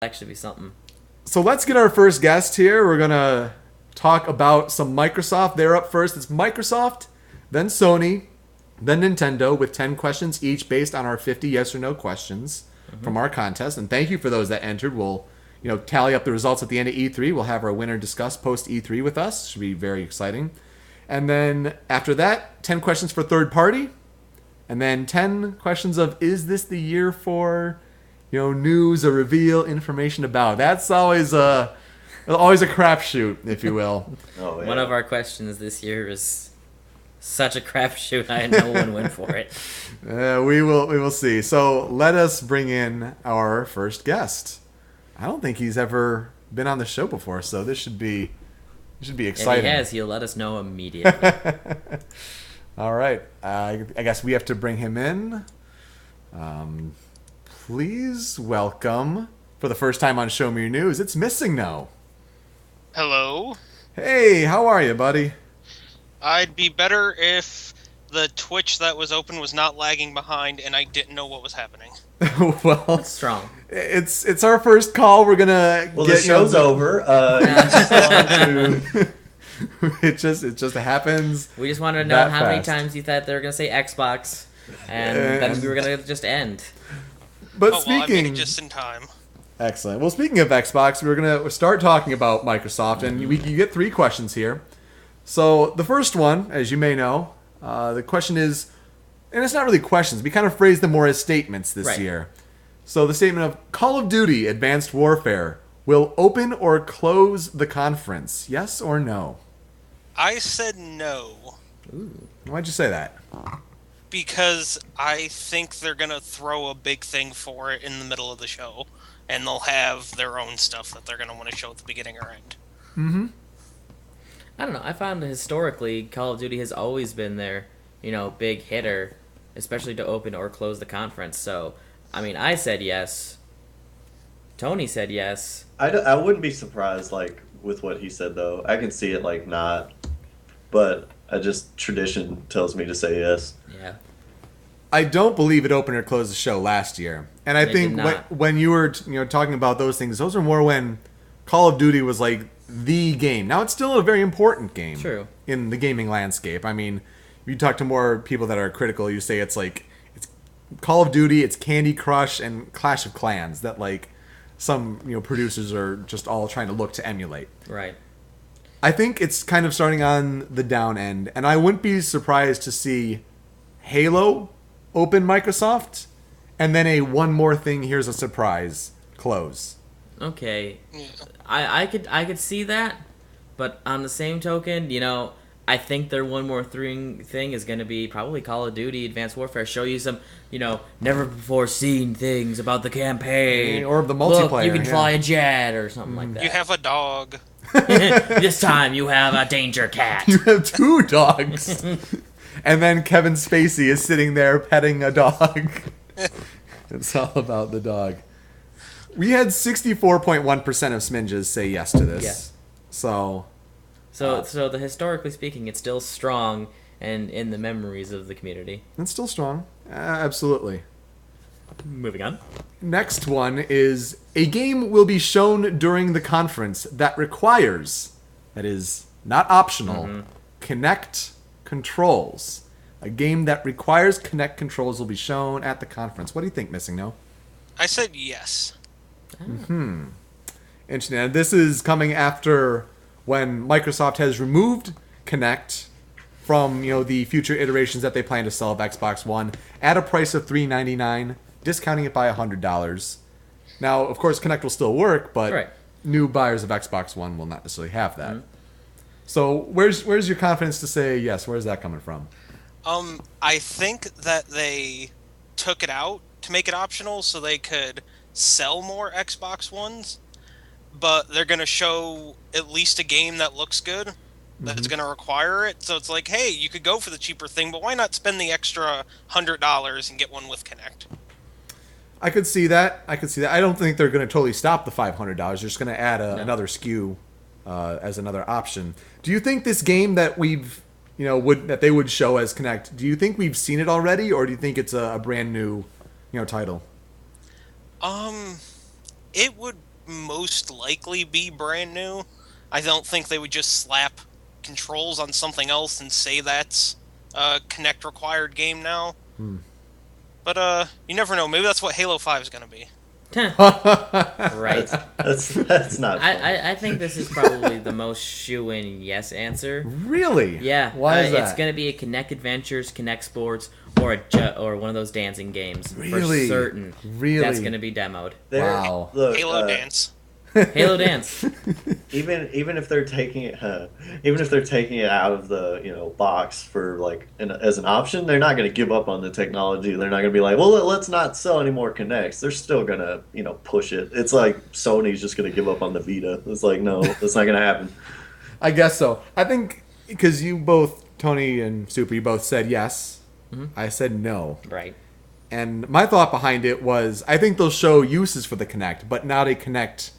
Actually be something. So let's get our first guest here. We're going to talk about some Microsoft. They're up first. It's Microsoft, then Sony, then Nintendo with 10 questions each based on our 50 yes or no questions from our contest. And thank you for those that entered. We'll, tally up the results at the end of E3. We'll have our winner discuss post E3 with us. Should be very exciting. And then after that, 10 questions for third party. And then 10 questions of, is this the year for, news or reveal information about? That's always a crapshoot, if you will. Oh, yeah. One of our questions this year is such a crapshoot. I had no one win for it. We will see. So let us bring in our first guest. I don't think he's ever been on the show before, so this should be exciting. If he has, he'll let us know immediately. All right. I guess we have to bring him in. Please welcome, for the first time on Show Me Your News, it's Missing No. Hello. Hey, how are you, buddy? I'd be better if the Twitch that was open was not lagging behind and I didn't know what was happening. Well, That's strong. it's our first call. We're gonna the show's over. It just happens. We just wanted to know how many times you thought they were going to say Xbox, and then we were going to just end. But I made it just in time. Excellent. Well, speaking of Xbox, we're going to start talking about Microsoft, and you get 3 questions here. So the first one, as you may know, the question is, and it's not really questions. We kind of phrase them more as statements this year. So the statement of Call of Duty Advanced Warfare will open or close the conference, yes or no? I said no. Ooh. Why'd you say that? Because I think they're going to throw a big thing for it in the middle of the show, and they'll have their own stuff that they're going to want to show at the beginning or end. Mm-hmm. I don't know. I found historically Call of Duty has always been their, big hitter, especially to open or close the conference. So, I said yes. Tony said yes. I wouldn't be surprised, with what he said, though. I can see it, not. But tradition tells me to say yes. Yeah. I don't believe it opened or closed the show last year. And I think when you were talking about those things, those are more when Call of Duty was the game. Now it's still a very important game. True. In the gaming landscape. If you talk to more people that are critical, you say it's Call of Duty, it's Candy Crush, and Clash of Clans that some producers are just all trying to look to emulate. Right. I think it's kind of starting on the down end, and I wouldn't be surprised to see Halo open Microsoft, and then a one more thing, here's a surprise, close. Okay. Yeah. I could see that, but on the same token, I think their one more thing is going to be probably Call of Duty Advanced Warfare. Show you some, never before seen things about the campaign. Or the multiplayer. Look, you can fly a jet or something like that. You have a dog. This time you have a danger cat. You have 2 dogs. And then Kevin Spacey is sitting there petting a dog. It's all about the dog. We had 64.1% of SMYNs say yes to this. Yes. So the historically speaking, it's still strong and in the memories of the community. It's still strong. Absolutely. Moving on. Next one is a game will be shown during the conference that requires, that is not optional, Kinect controls. A game that requires Kinect controls will be shown at the conference. What do you think, Missing No? I said yes. Interesting. And this is coming after when Microsoft has removed Kinect from the future iterations that they plan to sell of Xbox One at a price of $399, discounting it by $100. Now, of course, Kinect will still work, but new buyers of Xbox One will not necessarily have that. Mm-hmm. So, where's your confidence to say yes? Where's that coming from? I think that they took it out to make it optional so they could sell more Xbox Ones, but they're going to show at least a game that looks good that's going to require it. So it's hey, you could go for the cheaper thing, but why not spend the extra $100 and get one with Kinect? I could see that. I don't think they're going to totally stop the $500. They're just going to add another SKU as another option. Do you think this game that we've that they would show as Kinect, do you think we've seen it already, or do you think it's a brand new title? It would most likely be brand new. I don't think they would just slap controls on something else and say that's a Kinect required game now. But you never know. Maybe that's what Halo 5 is going to be. Right. That's not. I think this is probably the most shoe-in yes answer. Really? Yeah. Why is that? It's going to be a Kinect Adventures, Kinect Sports, or or one of those dancing games. Really? For certain. Really? That's going to be demoed. Wow. Look, Halo Dance. Halo Dance. even if they're taking it, even if they're taking it out of the box for like as an option, they're not going to give up on the technology. They're not going to be like, well, let's not sell any more Kinects. They're still going to push it. It's like Sony's just going to give up on the Vita. It's like, no, that's not going to happen. I guess so. I think because you both, Tony and Super, you both said yes. I said no. Right. And my thought behind it was, I think they'll show uses for the Kinect, but not a Kinect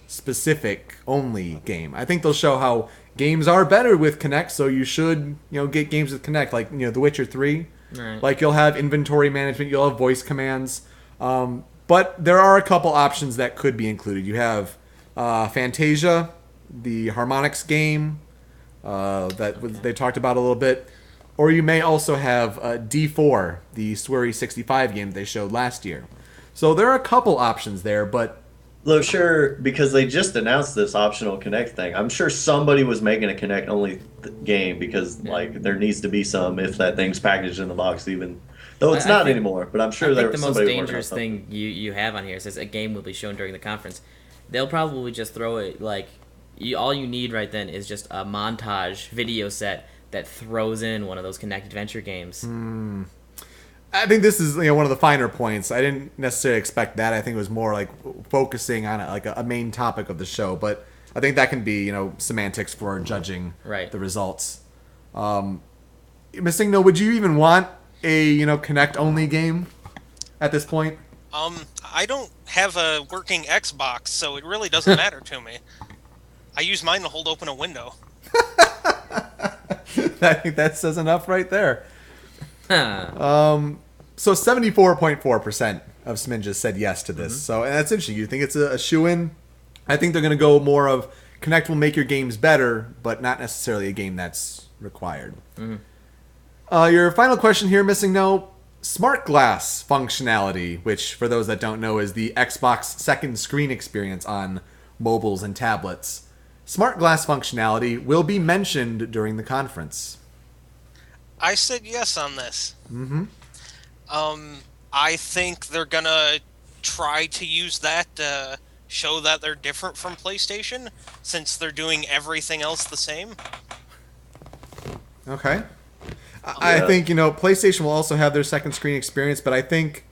specific only game. I think they'll show how games are better with Kinect, so you should get games with Kinect, like The Witcher 3. Right. Like you'll have inventory management, you'll have voice commands, but there are a couple options that could be included. You have Fantasia, the harmonics game they talked about a little bit, or you may also have D4, the Swery 65 game they showed last year. So there are a couple options there, but Look, sure, because they just announced this optional Kinect thing. I'm sure somebody was making a Kinect only game because like there needs to be some if that thing's packaged in the box even. Though it's not anymore, but I'm sure I there think was the most somebody dangerous thing you have on here says a game will be shown during the conference. They'll probably just throw it like all you need right then is just a montage video set that throws in one of those Kinect Adventure games. I think this is one of the finer points. I didn't necessarily expect that. I think it was more like focusing on like a main topic of the show, but I think that can be semantics for judging the results. Missing, no, would you even want a Kinect only game at this point? I don't have a working Xbox, so it really doesn't matter to me. I use mine to hold open a window. I think that says enough right there. So 74.4% of SMYN just said yes to this. So and that's interesting. You think it's a shoe-in? I think they're going to go more of Kinect will make your games better, but not necessarily a game that's required. Your final question here, Missing No. Smart Glass functionality, which for those that don't know is the Xbox second screen experience on mobiles and tablets. Smart Glass functionality will be mentioned during the conference. I said yes on this. I think they're gonna try to use that to show that they're different from PlayStation, since they're doing everything else the same. Okay. I think, PlayStation will also have their second screen experience, but I think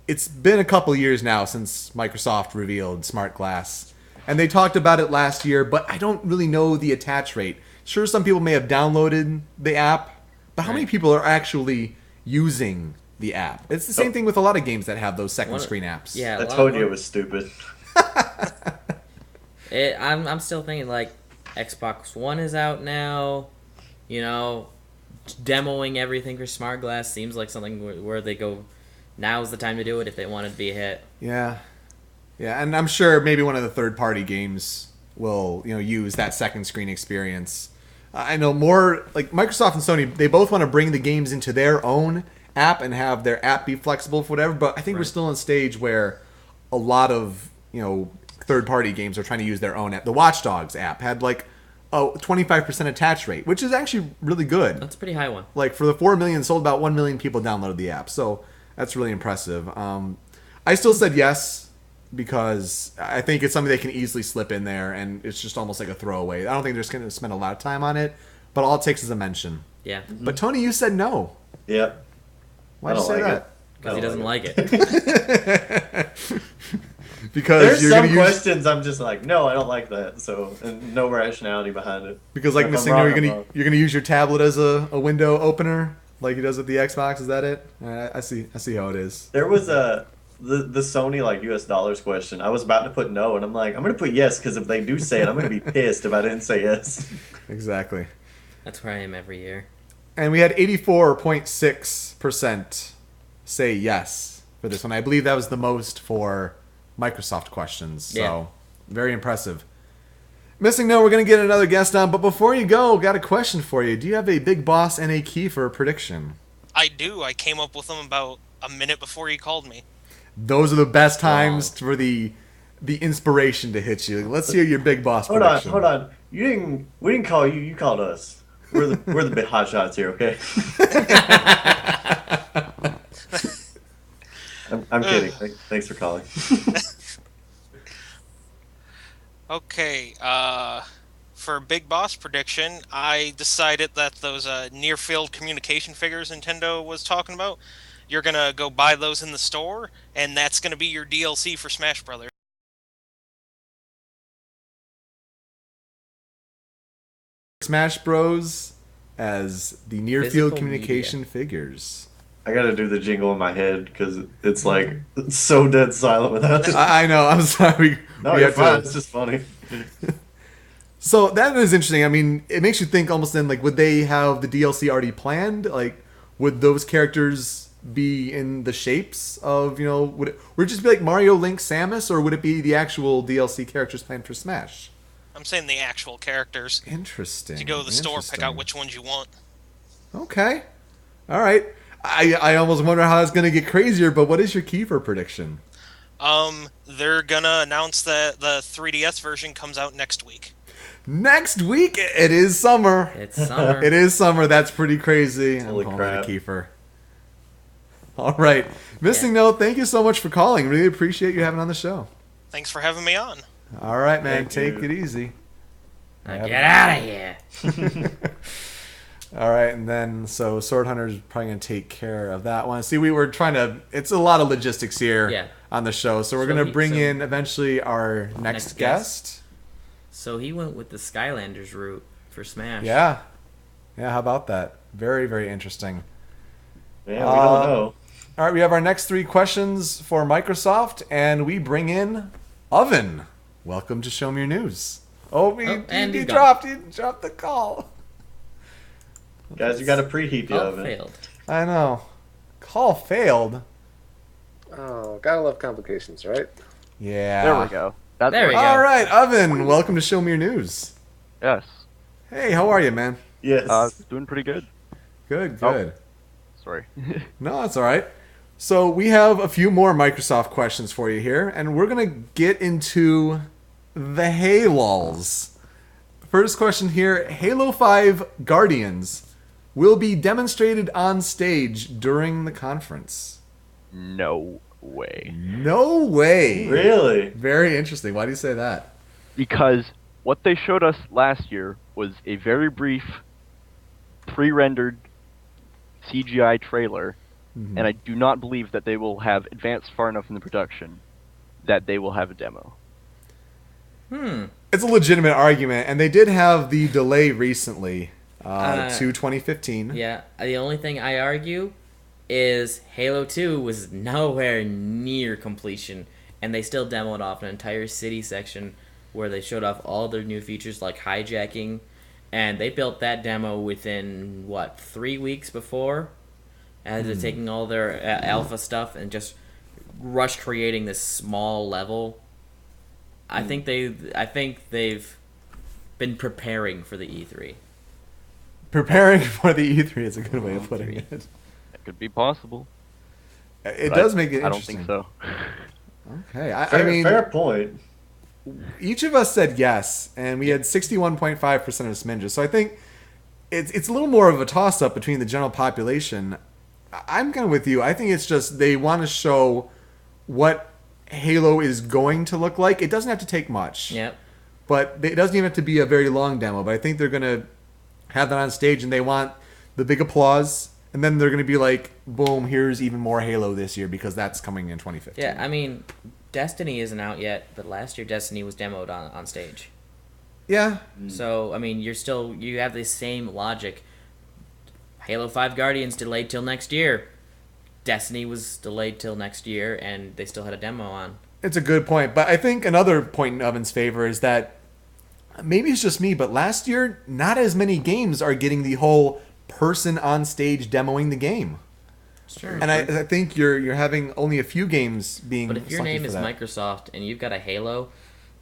it's been a couple years now since Microsoft revealed Smart Glass. And they talked about it last year, but I don't really know the attach rate. Sure, some people may have downloaded the app, but how many people are actually using the app? It's the same thing with a lot of games that have those second screen apps. Yeah, I told you it was stupid. I'm still thinking like Xbox One is out now. Demoing everything for Smart Glass seems like something where they go, now's the time to do it if they want it to be a hit. Yeah, and I'm sure maybe one of the third-party games will use that second screen experience. I know more like Microsoft and Sony, they both want to bring the games into their own app and have their app be flexible for whatever, but I think we're still in a stage where a lot of third-party games are trying to use their own app. The Watch Dogs app had like a 25% attach rate, which is actually really good. That's a pretty high one. Like for the 4 million sold, about 1 million people downloaded the app, so that's really impressive. I still said yes because I think it's something they can easily slip in there, and it's just almost like a throwaway. I don't think they're just going to spend a lot of time on it, but all it takes is a mention. Yeah. But Tony, you said no. Yep. Why'd you say that? Because he doesn't like it. Because There's you're some going to use... questions I'm just like, no, I don't like that. So, and no rationality behind it. Because like If I'm Missing, wrong, you're I'm gonna wrong. use your tablet as a window opener, like he does with the Xbox. Is that it? All right, I see how it is. There was the Sony like US dollars question. I was about to put no, and I'm like, I'm gonna put yes because if they do say it, I'm gonna be pissed if I didn't say yes. Exactly. That's where I am every year. And we had 84.6% say yes for this one. I believe that was the most for Microsoft questions. So Very impressive. Missing no, we're going to get another guest on, but before you go, got a question for you. Do you have a Big Boss and a Kiefer prediction? I do. I came up with them about a minute before you called me. Those are the best times for the inspiration to hit you. Let's hear your Big Boss prediction. Hold on. We didn't call you. You called us. We're the big hot shots here, okay? I'm kidding. Thanks for calling. Okay, for Big Boss prediction, I decided that those near-field communication figures Nintendo was talking about, you're gonna go buy those in the store, and that's gonna be your DLC for Smash Brothers. Smash Bros. As the near-field Physical communication media. figures. I gotta do the jingle in my head because it's like it's so dead silent without it. I know. I'm sorry. No, We you're have fine. to- It's just funny. So that is interesting. I mean, it makes you think almost then, like, would they have the DLC already planned? Like, would those characters be in the shapes of, would it just be like Mario, Link, Samus, or would it be the actual DLC characters planned for Smash? I'm saying the actual characters. Interesting. You go to the store, pick out Interesting. which ones you want. Okay. All right. I almost wonder how it's going to get crazier, but what is your Kiefer prediction? They're gonna announce that the 3DS version comes out next week. Next week, it is summer. It's summer. It is summer. That's pretty crazy. Holy I'm calling crap. it a Kiefer. All right. Missing note, thank you so much for calling. Really appreciate you having on the show. Thanks for having me on. All right, man. Thank Take you. it easy. Now get out of here. All right, and then so Sword Hunter's probably going to take care of that one. See, we were trying to. It's a lot of logistics here on the show, so we're going to bring in eventually our next guest. So he went with the Skylanders route for Smash. Yeah. How about that? Very, very interesting. Yeah, we don't know. All right, we have our next 3 questions for Microsoft, and we bring in Oven. Welcome to Show Me Your News. And he he's dropped the call. Guys, you got to preheat the Oh, oven. failed. I know. Call failed. Oh, gotta love complications, right? Yeah. There we go. That's There we right. go. All right, Oven. Welcome to Show Me Your News. Yes. Hey, how are you, man? Yes. Doing pretty good. Good. Oh. Sorry. No, that's all right. So we have a few more Microsoft questions for you here, and we're gonna get into the Halos. First question here: Halo 5 Guardians will be demonstrated on stage during the conference. No way. No way. Really? Very interesting. Why do you say that? Because what they showed us last year was a very brief, pre-rendered CGI trailer, and I do not believe that they will have advanced far enough in the production that they will have a demo. It's a legitimate argument, and they did have the delay recently to 2015. Yeah, the only thing I argue is Halo 2 was nowhere near completion, and they still demoed off an entire city section where they showed off all their new features like hijacking, and they built that demo within, 3 weeks before, as they're taking all their alpha stuff and just rush creating this small level. I think they've been preparing for the E3. Preparing for the E3 is a good way of putting it. That could be possible. It but does make it I don't interesting. think so. Okay, I Fair, fair mean, point. each of us said yes, and we had 61.5% of SMYN. So I think it's a little more of a toss-up between the general population. I'm kind of with you. I think it's just they want to show what Halo is going to look like. It doesn't have to take much. Yep. But it doesn't even have to be a very long demo. But I think they're going to have that on stage, and they want the big applause. And then they're going to be like, boom, here's even more Halo this year because that's coming in 2015. Yeah, I mean, Destiny isn't out yet, but last year Destiny was demoed on stage. Yeah. So, I mean, you have the same logic. Halo 5 Guardians delayed till next year. Destiny was delayed till next year, and they still had a demo on. It's a good point. But I think another point in Oven's favor is that maybe it's just me, but last year, not as many games are getting the whole person on stage demoing the game. Sure. And I think you're having only a few games being But if your lucky name for is that. Microsoft and you've got a Halo,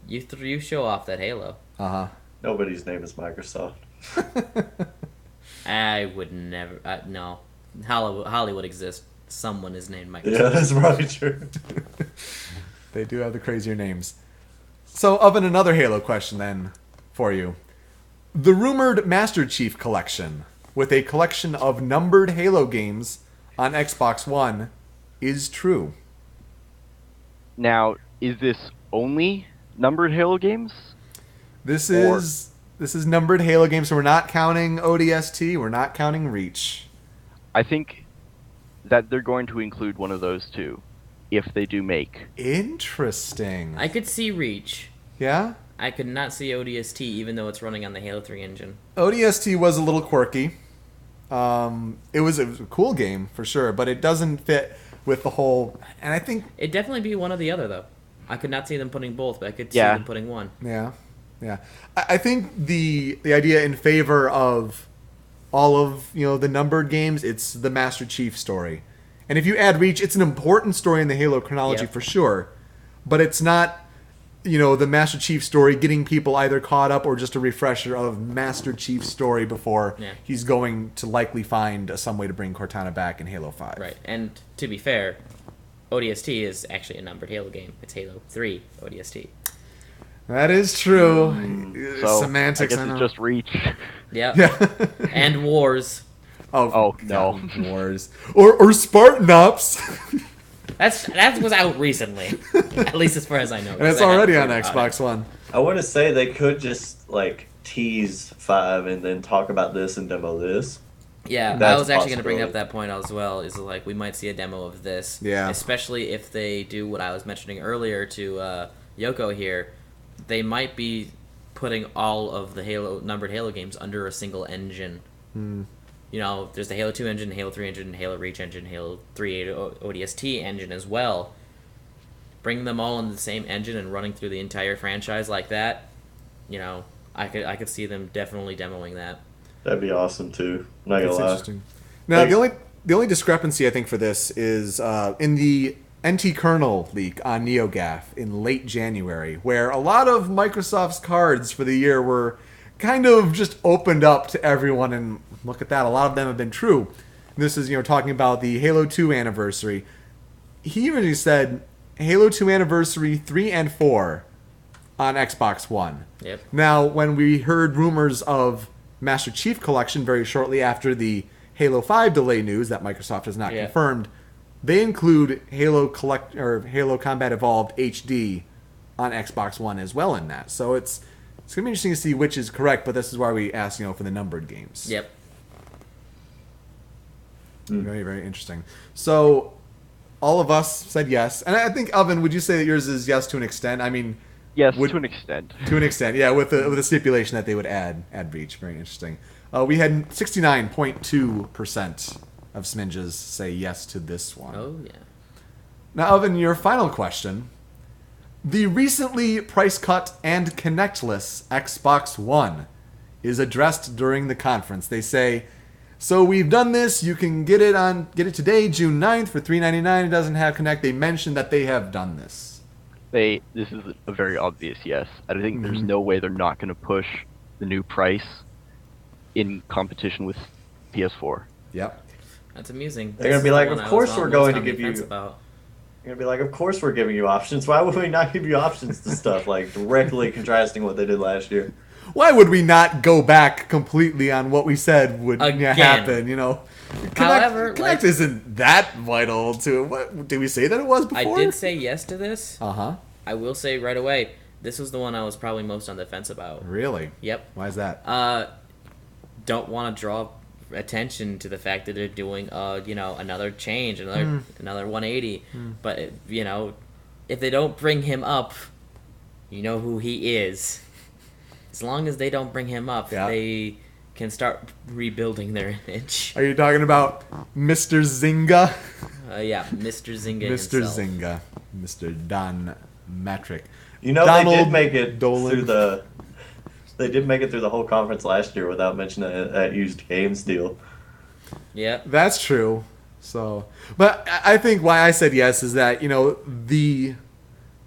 You show off that Halo. Uh Nobody's name is Microsoft. huh. I would never. No, Hollywood exists. Someone is named Microsoft. Yeah, that's probably true. They do have the crazier names. So, Oven, another Halo question then for you. The rumored Master Chief collection, with a collection of numbered Halo games on Xbox One, is true. Now, is this only numbered Halo games? This is numbered Halo games, so we're not counting ODST, we're not counting Reach. I think that they're going to include one of those two, if they do make. Interesting. I could see Reach. Yeah? I could not see ODST, even though it's running on the Halo 3 engine. ODST was a little quirky. It was a cool game, for sure, but it doesn't fit with the whole... And I think... It'd definitely be one or the other, though. I could not see them putting both, but I could see Yeah. them putting one. Yeah. I think the idea in favor of all of the numbered games, it's the Master Chief story, and if you add Reach, it's an important story in the Halo chronology for sure, but it's not the Master Chief story getting people either caught up or just a refresher of Master Chief's story before he's going to likely find some way to bring Cortana back in Halo 5. Right, and to be fair, ODST is actually a numbered Halo game. It's Halo 3 ODST. That is true. So, Semantics. I guess it's just Reach. Yep. Yeah. And Wars. Oh, no. Wars or Spartan Ops. That was out recently, at least as far as I know. And it's already on Xbox One. I want to say they could just tease 5 and then talk about this and demo this. Yeah, That's I was actually going to bring possibility. up that point as well. Is we might see a demo of this. Yeah. Especially if they do what I was mentioning earlier to Yoko here, they might be putting all of the numbered Halo games under a single engine. There's the Halo 2 engine, Halo 3 engine, Halo Reach engine, Halo 3 ODST engine as well. Bring them all in the same engine and running through the entire franchise like that. I could see them definitely demoing that. That'd be awesome too. Not gonna That's lie. interesting. Now, the only discrepancy I think for this is in the NT kernel leak on NeoGAF in late January, where a lot of Microsoft's cards for the year were kind of just opened up to everyone, and look at that, a lot of them have been true. This is talking about the Halo 2 anniversary. He originally said Halo 2 anniversary 3 and 4 on Xbox One. Yep. Now, when we heard rumors of Master Chief Collection very shortly after the Halo 5 delay news that Microsoft has not confirmed, they include Halo Combat Evolved HD on Xbox One as well in that. So it's going to be interesting to see which is correct, but this is why we asked, for the numbered games. Yep. Very, very interesting. So all of us said yes. And I think, Oven, would you say that yours is yes to an extent? I mean... Yes, to an extent. To an extent, yeah, with a stipulation that they would add Reach. Very interesting. We had 69.2% of Smidges say yes to this one. Oh, yeah. Now, Oven, your final question. The recently price cut and connectless Xbox One is addressed during the conference. They say, so we've done this, you can get it today, June 9th for $3.99. It doesn't have Connect. They mentioned that they have done this. This is a very obvious yes. I think there's no way they're not going to push the new price in competition with PS4. Yep. That's amusing. They're gonna be like, of course we're going to give you. About. They're gonna be like, of course we're giving you options. Why would we not give you options to stuff directly contrasting what they did last year? Why would we not go back completely on what we said would happen? Connect isn't that vital to what did we say that it was before? I did say yes to this. Uh-huh. I will say right away, this was the one I was probably most on the fence about. Really? Yep. Why is that? Don't want to draw attention to the fact that they're doing another change, another 180. But if they don't bring him up, you know who he is. As long as they don't bring him up, they can start rebuilding their image. Are you talking about Mr. Zynga? Yeah, Mr. Zynga Mr. himself. Zynga. Mr. Don Matrick. They did make it through the... They did make it through the whole conference last year without mentioning that used games deal. Yeah. That's true. So, but I think why I said yes is that, the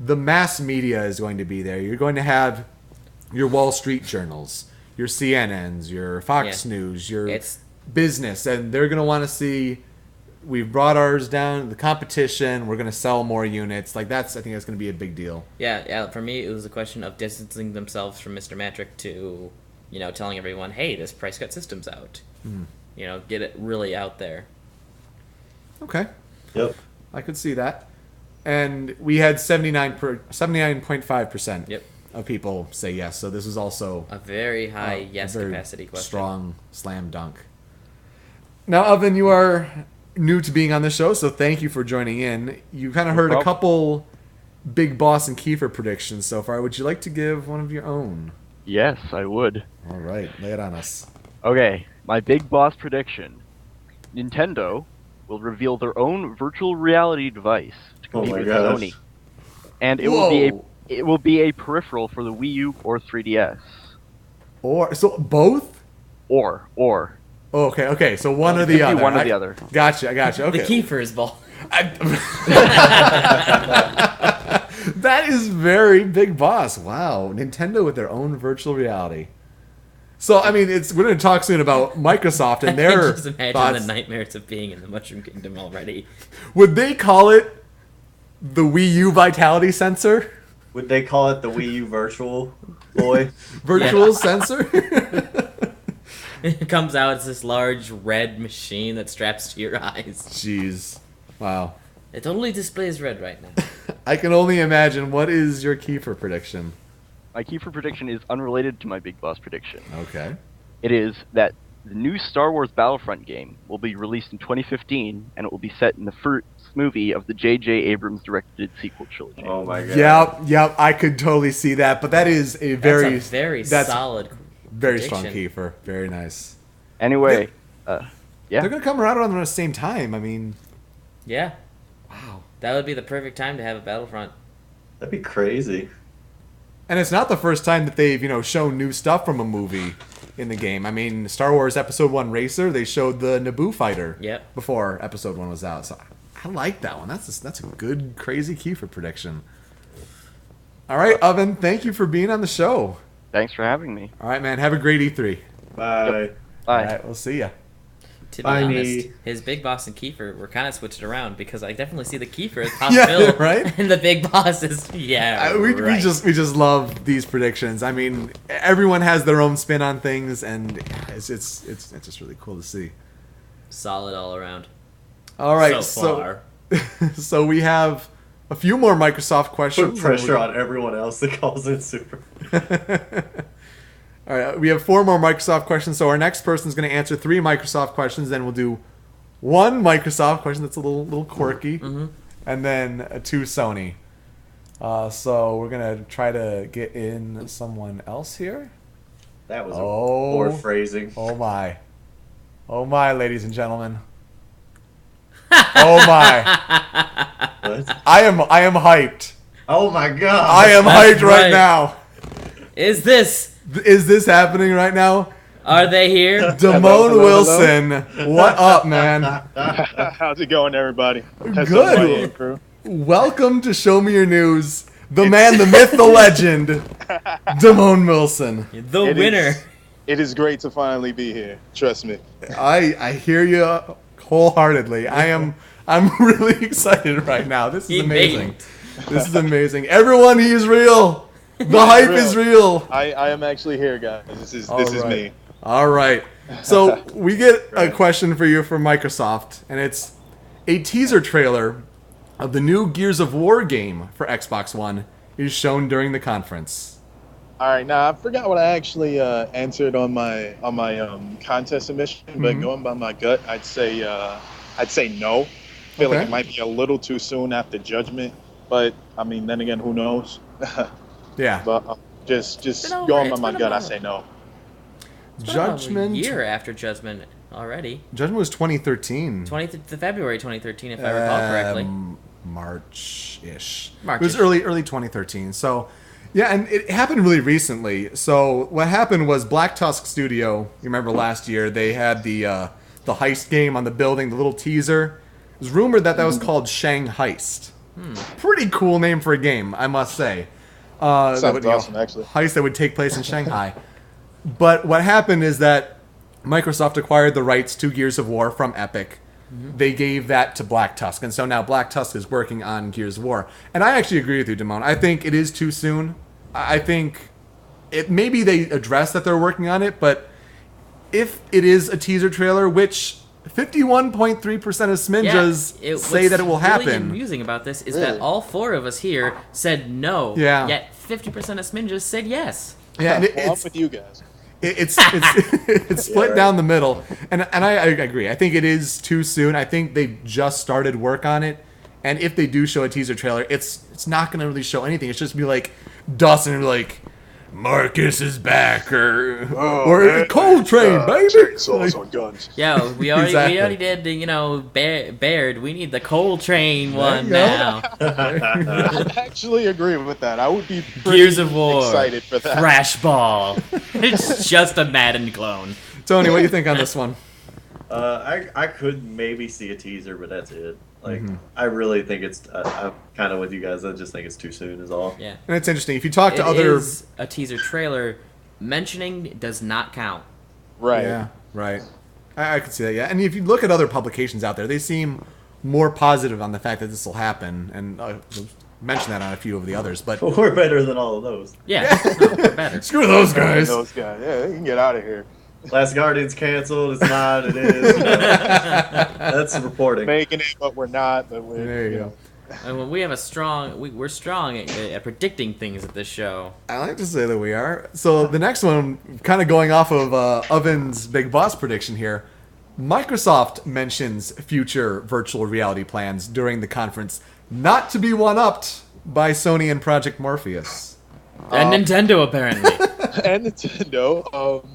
the mass media is going to be there. You're going to have your Wall Street journals, your CNNs, your Fox News, your business, and they're going to want to see, we've brought ours down, the competition, we're going to sell more units. Like, I think that's going to be a big deal. Yeah, for me, it was a question of distancing themselves from Mr. Matrick to, telling everyone, hey, this price cut system's out. Get it really out there. Okay. Yep. I could see that. And we had 79.5% of people say yes. So this is also a very high capacity question. Strong slam dunk. Now, Oven, you are new to being on the show, so thank you for joining in. You kind of heard a couple Big Boss and Kiefer predictions so far. Would you like to give one of your own? Yes, I would. All right, lay it on us. Okay, my Big Boss prediction. Nintendo will reveal their own virtual reality device to compete with Sony. And it will be a peripheral for the Wii U or 3DS. So both? Or. Oh, okay. So one or the other. One or the other. Gotcha. Okay. The Kiefer is ball. That is very Big Boss. Wow. Nintendo with their own virtual reality. So, I mean, we're going to talk soon about Microsoft and their just imagine thoughts. the nightmares of being in the Mushroom Kingdom already. Would they call it the Wii U Vitality Sensor? Would they call it the Wii U Virtual Boy? Virtual Sensor? It comes out as this large red machine that straps to your eyes. Jeez. Wow. It only displays red right now. I can only imagine. What is your Kiefer prediction? My Kiefer prediction is unrelated to my Big Boss prediction. Okay. It is that the new Star Wars Battlefront game will be released in 2015, and it will be set in the first movie of the J.J. Abrams directed sequel trilogy. Oh my god. Yep. I could totally see that, but that is a very solid very prediction. strong Kiefer. Very nice. Anyway, They're going to come around the same time. I mean... Yeah. Wow. That would be the perfect time to have a Battlefront. That'd be crazy. And it's not the first time that they've, shown new stuff from a movie in the game. I mean, Star Wars Episode 1 Racer, they showed the Naboo fighter before Episode 1 was out. So I like that one. That's a good, crazy Kiefer prediction. All right, Oven, thank you for being on the show. Thanks for having me. All right, man. Have a great E3. Bye. Yep. All Bye. right, we'll see ya. To be honest, his Big Boss and Kiefer were kind of switched around because I definitely see the Kiefer as top bill, right? And the Big Boss is we just love these predictions. I mean, everyone has their own spin on things, and it's just really cool to see. Solid all around. All right, so far. So we have a few more Microsoft questions. Put pressure on everyone else that calls it super. All right, we have 4 more Microsoft questions. So our next person is going to answer 3 Microsoft questions. Then we'll do 1 Microsoft question that's a little quirky, and then 2 Sony. So we're going to try to get in someone else here. That was poor phrasing. Oh my, ladies and gentlemen. Oh my. What? I am hyped. Oh my god. I am hyped right now. Is this happening right now? Are they here? Damone Wilson. What up, man? How's it going, everybody? Good. Crew. Welcome to Show Me Your News. The man, the myth, the legend, Damone Wilson. The winner. It is great to finally be here. Trust me. I hear you wholeheartedly. I'm really excited right now. This is amazing. This is amazing. Everyone, he is real. The hype is real. I am actually here, guys. This is me. All right. So we get a question for you from Microsoft, and it's a teaser trailer of the new Gears of War game for Xbox One is shown during the conference. All right. Now I forgot what I actually answered on my contest submission, but going by my gut, I'd say no. I feel like it might be a little too soon after Judgment, but I mean, then again, who knows? Yeah. But just going by my gut, I say no. Judgment. A year after Judgment already. Judgment was 2013. February 2013, if I recall correctly. March-ish. It was early 2013. So, yeah, and it happened really recently. So what happened was Black Tusk Studio, you remember last year, they had the heist game on the building, the little teaser. It was rumored that was called Shang Heist. Pretty cool name for a game, I must say. Sounds that would, awesome, actually. Heist that would take place in Shanghai. But what happened is that Microsoft acquired the rights to Gears of War from Epic. They gave that to Black Tusk, and so now Black Tusk is working on Gears of War. And I actually agree with you, Damone. I think it is too soon. I think maybe they address that they're working on it, but if it is a teaser trailer, which 51.3% of Sminjas say that it will happen. What's really amusing about this is that all 4 of us here said no, yet 50% of Sminjas said yes. Yeah, and I'm with you guys. It's split down the middle, and I agree. I think it is too soon. I think they just started work on it, and if they do show a teaser trailer, it's not going to really show anything. It's just be like Dawson and be like, Marcus is back, or Cold Train, baby. Chainsaws on guns. Yeah, we already did the Baird. We need the Cold Train one now. I actually agree with that. I would be pretty Gears of War, excited for that. Thrash Ball. It's just a Madden clone. Tony, what do you think on this one? I could maybe see a teaser, but that's it. Like, I really think it's. I'm kind of with you guys. I just think it's too soon. Is all. Yeah. And it's interesting. If you talk to It other, is a teaser trailer. Mentioning does not count. Right. Yeah, right. I could see that. Yeah, and if you look at other publications out there, they seem more positive on the fact that this will happen, and we'll mention that on a few of the others. But We're better than all of those. Yeah, no, we're better. Screw those guys. Those guys. Yeah, they can get out of here. Last Guardian's canceled. It's not. It is. That's reporting. Making it, but we're not. But we're, There you go. And when we have we're strong at predicting things at this show. I like to say that we are. So the next one, kind of going off of Oven's Big Boss prediction here, Microsoft mentions future virtual reality plans during the conference, not to be one-upped by Sony and Project Morpheus. And Nintendo, apparently. and Nintendo.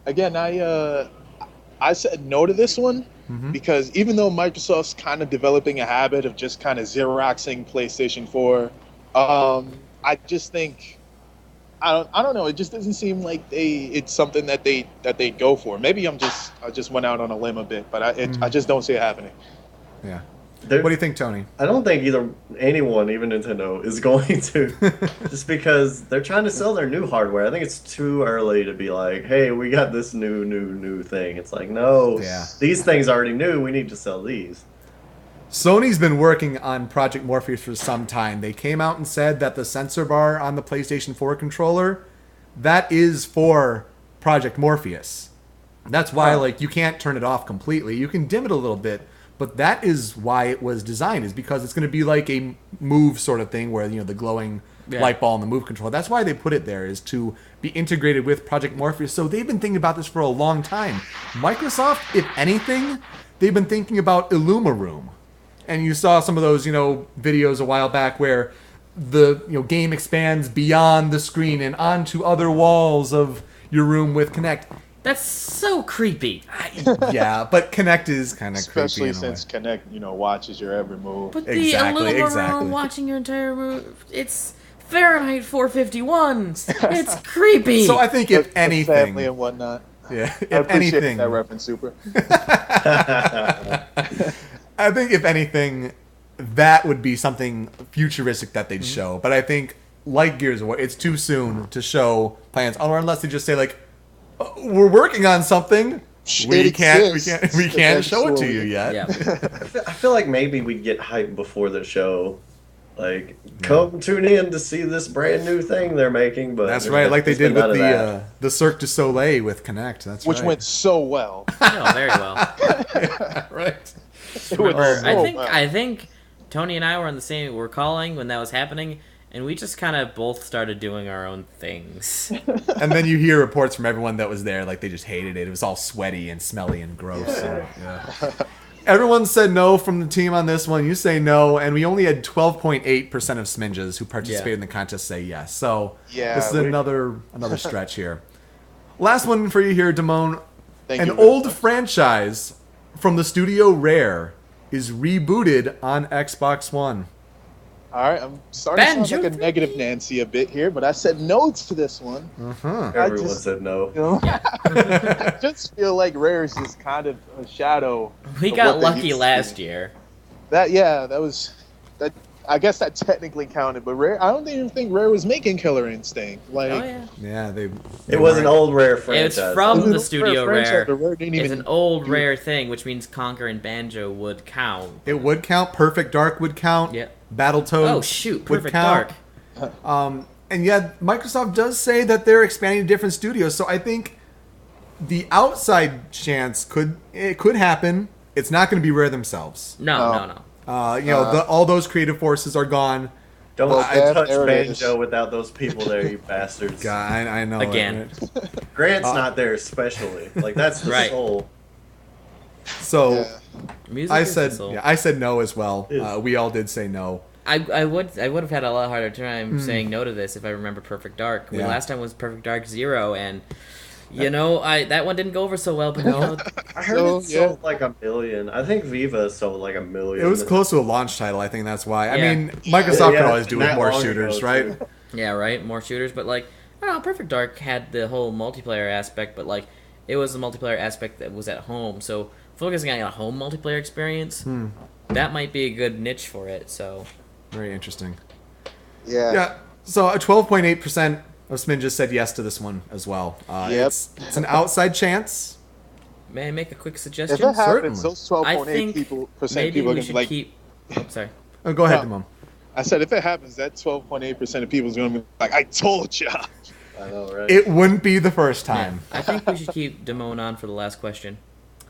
Again, I said no to this one because even though Microsoft's kind of developing a habit of just kind of Xeroxing PlayStation 4, I just think I don't know. It just doesn't seem like it's something that they go for. Maybe I just went out on a limb a bit, but I just don't see it happening. Yeah. What do you think, Tony? I don't think anyone, even Nintendo, is going to, just because they're trying to sell their new hardware. I think it's too early to be like, hey, we got this new thing. It's like, no, these things are already new. We need to sell these. Sony's been working on Project Morpheus for some time. They came out and said that the sensor bar on the PlayStation 4 controller, that is for Project Morpheus. That's why, you can't turn it off completely. You can dim it a little bit. But that is why it was designed, is because it's going to be like a Move sort of thing where, the glowing light ball and the Move control. That's why they put it there, is to be integrated with Project Morpheus. So they've been thinking about this for a long time. Microsoft, if anything, they've been thinking about Illuma Room. And you saw some of those, videos a while back where the game expands beyond the screen and onto other walls of your room with Kinect. That's so creepy. Yeah, but Kinect is kind of creepy. Especially since Kinect, watches your every move. But the Illuma Room watching your entire move, it's Fahrenheit 451. It's creepy. So I think if anything, family and whatnot. Yeah, if I appreciate anything, that reference, Super. I think if anything, that would be something futuristic that they'd show. But I think, like Gears of War, it's too soon to show plans, or unless they just say we're working on something. We can't show it to you yet. Yeah. I feel like maybe we'd get hyped before the show. Come tune in to see this brand new thing they're making. But that's right, like they did with the Cirque du Soleil with Kinect. That's which went so well. No, very well. Yeah, right. I think Tony and I were on the same. We're calling when that was happening. And we just kind of both started doing our own things. And then you hear reports from everyone that was there, they just hated it. It was all sweaty and smelly and gross. Everyone said no from the team on this one. You say no, and we only had 12.8% of Sminjas who participated in the contest say yes. So this is another stretch here. Last one for you here, Damone. An old franchise from the studio Rare is rebooted on Xbox One. All right, I'm starting to sound like a negative Nancy a bit here, but I said no to this one. Everyone said no. I just feel like Rare is just kind of a shadow. We got lucky last year. That was I guess that technically counted, but Rare. I don't even think Rare was making Killer Instinct. Like, Oh yeah. Yeah, they It was an old Rare It's franchise. from It was the a studio franchise, Rare. but Rare didn't It's even an old do- Rare thing, which means Conquer and Banjo would count. It would count. Perfect Dark would count. Yep. Battletoads. Oh shoot, would Perfect count. Dark. And yeah, Microsoft does say that they're expanding to different studios, so I think the outside chance could happen. It's not going to be Rare themselves. No. All those creative forces are gone. Don't Well, touch there it is. Banjo without those people there, you bastards. God, I know. Again. Grant's not there especially. Like that's the Right. soul. So Yeah. Music I is said, the soul. yeah, I said no as well. Is- We all did say no. I would have had a lot harder time saying no to this if I remember Perfect Dark. Yeah. Last time was Perfect Dark 0, and that one didn't go over so well. But I heard So, it sold like 1 million. I think Viva sold like 1 million. It was close to a launch title. I think that's why. I Yeah. mean, Microsoft Yeah, could always do with not more long shooters, ago, right? too. yeah, right, more shooters. But I don't know, Perfect Dark had the whole multiplayer aspect, but it was the multiplayer aspect that was at home. So focusing on a home multiplayer experience, that might be a good niche for it. So Very interesting. Yeah. Yeah. So 12.8% of SMYN just said yes to this one as well. Yep. It's an outside chance. may I make a quick If suggestion? it happens, Certainly. those I 12.8 think people maybe people are we gonna be should like. keep. Oh, sorry. Oh, go ahead, No. Damon. I said if it happens, that 12.8% of people is gonna be like, I told ya. I know, right? It wouldn't be the first time. I think we should keep Damone on for the last question.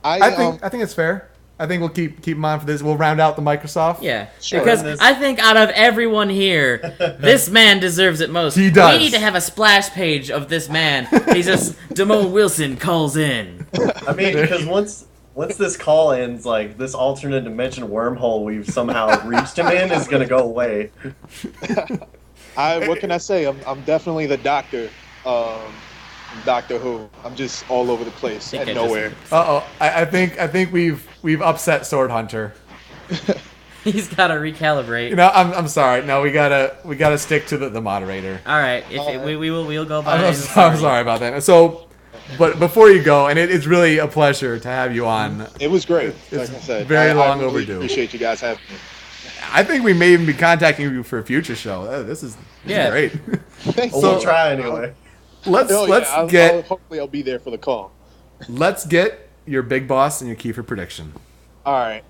I think it's fair. I think we'll keep him on for this. We'll round out the Microsoft. Yeah, Sure. because I think out of everyone here, this man deserves it most. He does. We need to have a splash page of this man. He's just Damone Wilson calls in. I mean, because once this call ends, like this alternate dimension wormhole we've somehow reached him in is gonna go away. What can I say? I'm definitely the doctor. Doctor Who. I'm just all over the place think and I just- nowhere. I think we've upset Sword Hunter. He's got to recalibrate. You know, I'm sorry. No, we gotta stick to the moderator. All right, we'll go by. I'm sorry about that. So, but before you go, and it's really a pleasure to have you on. It was great. It's Like I said, very I long really overdue. Appreciate you guys having me. I think we may even be contacting you for a future show. This is great. Thanks. Well, we'll try anyway. let's Hopefully I'll be there for the call. let's get your big boss and your key for prediction. All right.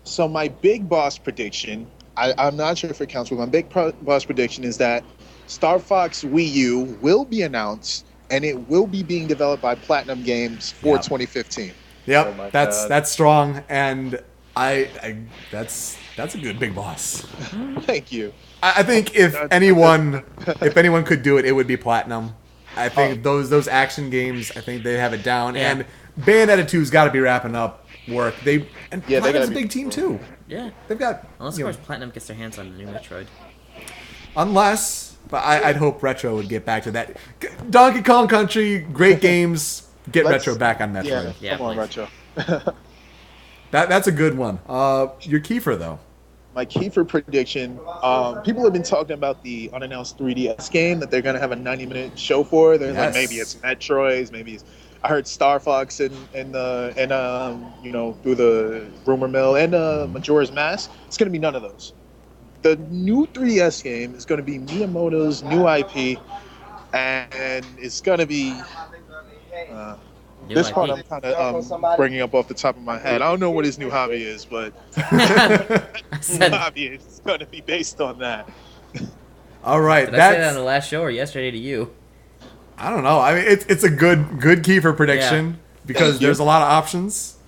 So my big boss prediction, I'm not sure if it counts, but my big boss prediction is that Star Fox Wii U will be announced, and it will be being developed by Platinum Games for Yep. 2015. Yep, Oh my that's God. strong, and that's a good big boss. Thank you. I think if anyone could do it, it would be Platinum. I think those action games, I think they have it down. Yeah. And Bayonetta 2's got to be wrapping up work. they Platinum's gotta a be- big team too. Yeah, They've got unless of you know, course Platinum gets their hands on the new Metroid. but I'd hope Retro would get back to that. Donkey Kong Country, great games. Get Let's- Retro back on Metroid. Yeah, Yeah, come on, please. Retro. That's a good one. Your Kiefer though. My key for prediction, people have been talking about the unannounced 3DS game that they're going to have a 90-minute show for. They're like, Yes. maybe it's Metroids, maybe it's... I heard Star Fox through the rumor mill, and Majora's Mask. It's going to be none of those. The new 3DS game is going to be Miyamoto's new IP, and it's going to be... New this IP. part I'm kind of bringing up off the top of my head. I don't know what his new hobby is, but I his said, new hobby is going to be based on that. All right, did I say that on that's the last show or yesterday to you? I don't know. I mean, it's a good Kiefer prediction because Thank you. there's a lot of options.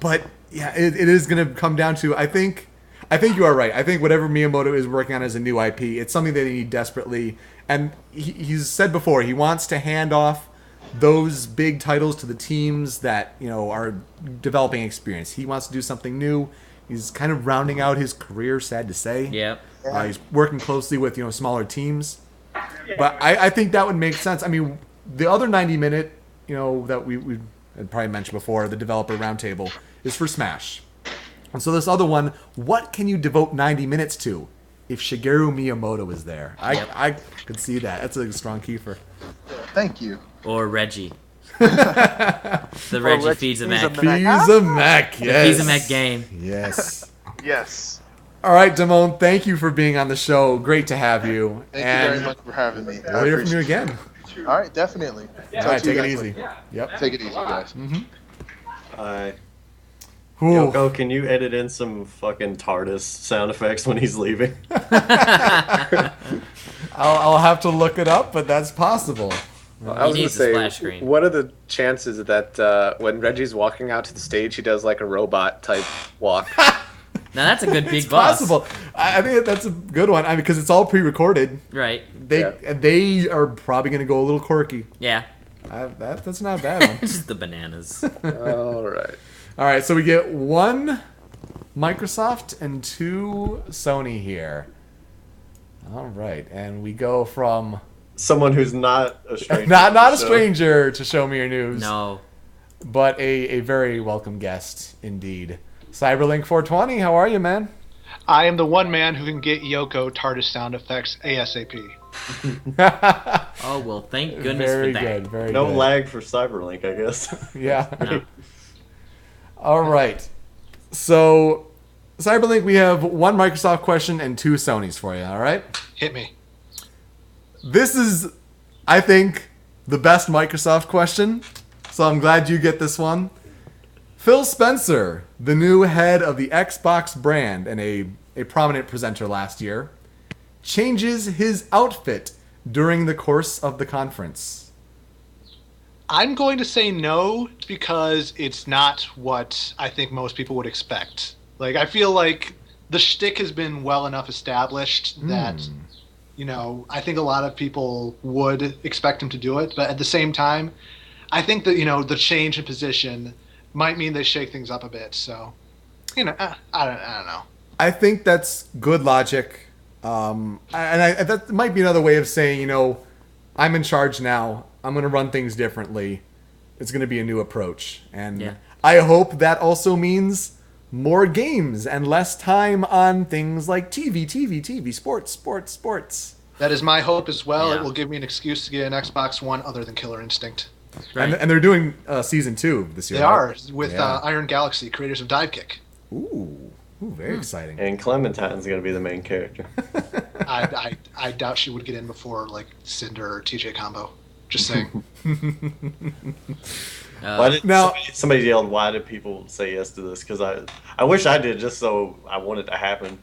But yeah, it is going to come down to I think you are right. I think whatever Miyamoto is working on as a new IP, it's something that they need desperately. And he's said before he wants to hand off those big titles to the teams that are developing experience. He wants to do something new. He's kind of rounding out his career. Sad to say. Yep. He's working closely with smaller teams. But I think that would make sense. I mean, the other 90-minute, that we had probably mentioned before, the developer roundtable, is for Smash. And so this other one, what can you devote 90 minutes to if Shigeru Miyamoto is there? I could see that. That's a strong key for. Thank you. Or Reggie. The Reggie feeds a mech. Feeds a mech. He's a mech, yes. He's a mech game. Yes. Yes. All right, Damone, thank you for being on the show. Great to have you. Thank you very much for having me. We'll hear from you again. All right, definitely. All right, take it easy. Yep. Take it easy, guys. Yoko, can you edit in some fucking TARDIS sound effects when he's leaving? I'll have to look it up, but that's possible. Well, I was He going needs to a say, splash screen. what are the chances that when Reggie's walking out to the stage, he does like a robot type walk? Now that's a good big It's boss. possible. I think that's a good one. I mean, because it's all pre-recorded. Right. They are probably going to go a little quirky. Yeah. That's not a bad one. Just the bananas. All right. All right, so we get 1 Microsoft and 2 Sony here. All right, and we go from Someone who's not a stranger. not a So- stranger to Show Me Your News, No. but a very welcome guest indeed. Cyberlink 420, how are you, man? I am the one man who can get Yoko TARDIS sound effects ASAP. Oh, well, thank goodness Very for that. good, very No good. lag for Cyberlink, I guess. Yeah. No. All right. So, Cyberlink, we have 1 Microsoft question and 2 Sonys for you, all right? Hit me. This is, I think, the best Microsoft question, so I'm glad you get this one. Phil Spencer, the new head of the Xbox brand and a prominent presenter last year, changes his outfit during the course of the conference. I'm going to say no because it's not what I think most people would expect. Like, I feel like the shtick has been well enough established that, you know, I think a lot of people would expect him to do it. But at the same time, I think that, you know, the change in position might mean they shake things up a bit. So, you know, I don't know. I think that's good logic. That might be another way of saying, you know, I'm in charge now. I'm going to run things differently. It's going to be a new approach. And Yeah. I hope that also means more games and less time on things like TV, sports. That is my hope as well. Yeah. It will give me an excuse to get an Xbox One other than Killer Instinct. Right. And they're doing season 2 this year. They right? are with Yeah. Iron Galaxy, creators of Dive Kick. Ooh, very exciting. And Clementine's going to be the main character. I doubt she would get in before like Cinder or TJ combo. Just saying. Why did Now- somebody yelled, why did people say yes to this? Because I wish I did just so I want it to happen.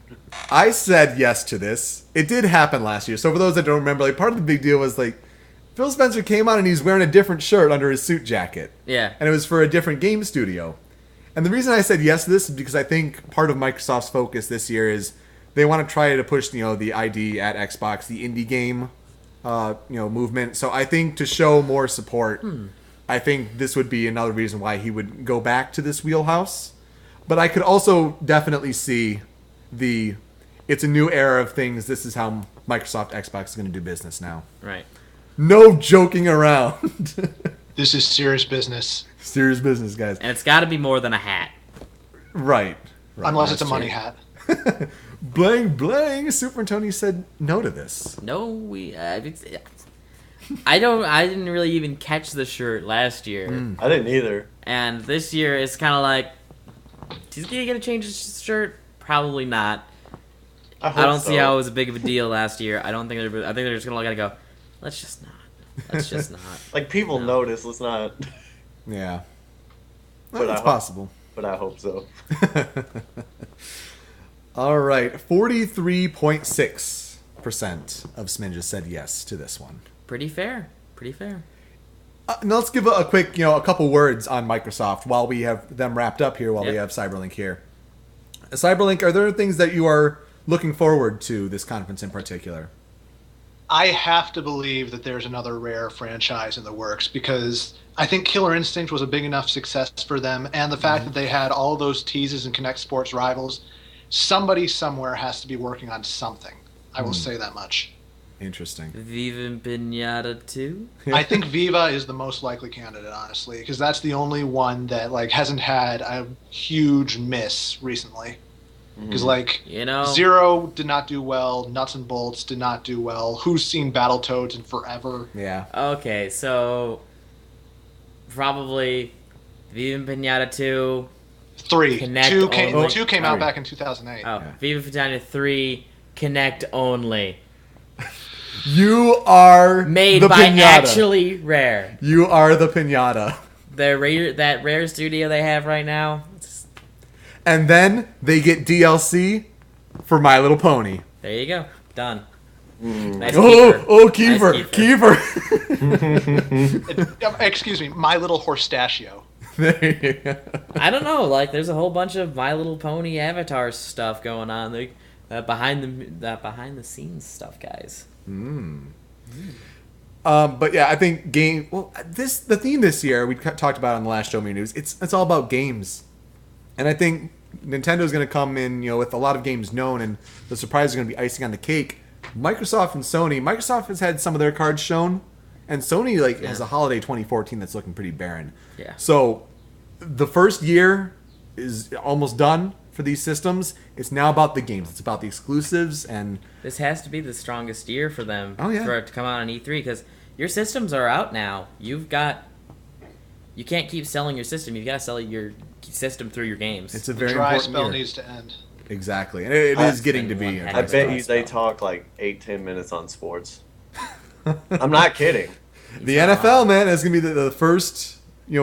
I said yes to this. It did happen last year. So for those that don't remember, like part of the big deal was like Phil Spencer came on and he's wearing a different shirt under his suit jacket. Yeah. And it was for a different game studio. And the reason I said yes to this is because I think part of Microsoft's focus this year is they want to try to push, you know, the ID at Xbox, the indie game, movement. So I think to show more support, I think this would be another reason why he would go back to this wheelhouse. But I could also definitely see it's a new era of things. This is how Microsoft Xbox is going to do business now. Right. No joking around. This is serious business. Serious business, guys. And it's got to be more than a hat. Right. Unless it's a that's money true. hat. Blang, blang. Super Tony said no to this. No, I didn't really even catch the shirt last year. I didn't either. And this year it's kind of like, is he going to change his shirt? Probably not. I don't see how it was a big of a deal last year. I think they're just going to go, let's just not. Let's just not. Like, people notice. Let's not. Yeah. But Well, it's I hope- possible. But I hope so. All right. 43.6% of SMYN just said yes to this one. Pretty fair. Now let's give a quick, a couple words on Microsoft while we have them wrapped up here, while we Yep. have Cyberlink here. Cyberlink, are there things that you are looking forward to this conference in particular? I have to believe that there's another Rare franchise in the works because I think Killer Instinct was a big enough success for them, and the fact that they had all those teases and Connect Sports rivals, somebody somewhere has to be working on something. I will say that much. Interesting. Viva Pinata 2? I think Viva is the most likely candidate, honestly, because that's the only one that hasn't had a huge miss recently. Because Zero did not do well, Nuts and Bolts did not do well. Who's seen Battletoads in forever? Yeah. Okay, so probably Viva Pinata 2. 3. Connect 2 came, only. 2 came out back in 2008. Oh, Viva Vagina 3, Connect only. You are Made the by pinata. Actually Rare. You are the pinata. That Rare studio they have right now. And then they get DLC for My Little Pony. There you go. Done. Nice Kiefer. Nice Kiefer. Excuse me, My Little Horstachio. There you go. I don't know. Like, there's a whole bunch of My Little Pony Avatar stuff going on. Behind the scenes stuff, guys. But yeah, I think the theme this year we talked about on the last Show Me News. It's all about games, and I think Nintendo's going to come in, with a lot of games known, and the surprise is going to be icing on the cake. Microsoft and Sony. Microsoft has had some of their cards shown, and Sony has a holiday 2014 that's looking pretty barren. Yeah. So the first year is almost done for these systems. It's now about the games. It's about the exclusives, and This has to be the strongest year for them Oh, yeah. for it to come out on E3 because your systems are out now. You can't keep selling your system. You've got to sell your system through your games. it's a The very dry important spell year. needs to end. Exactly, and it is getting to be. I I bet you they talk like 8-10 minutes on sports. I'm not kidding. The NFL, man, is going to be the first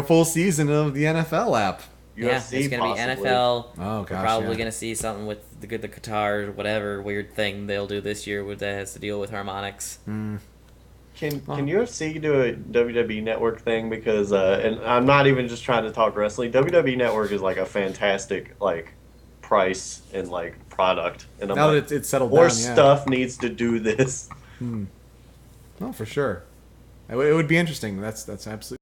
full season of the NFL app. Yeah, UFC it's going to be possibly. NFL. Oh, We're gosh, probably yeah. going to see something with the Qatar, whatever weird thing they'll do this year that has to deal with harmonics. Can UFC do a WWE Network thing? Because and I'm not even just trying to talk wrestling. WWE Network is like a fantastic price and product. And I'm Now like, that it's settled more down, yeah. stuff needs to do this. Oh, for sure. It would be interesting. That's absolutely.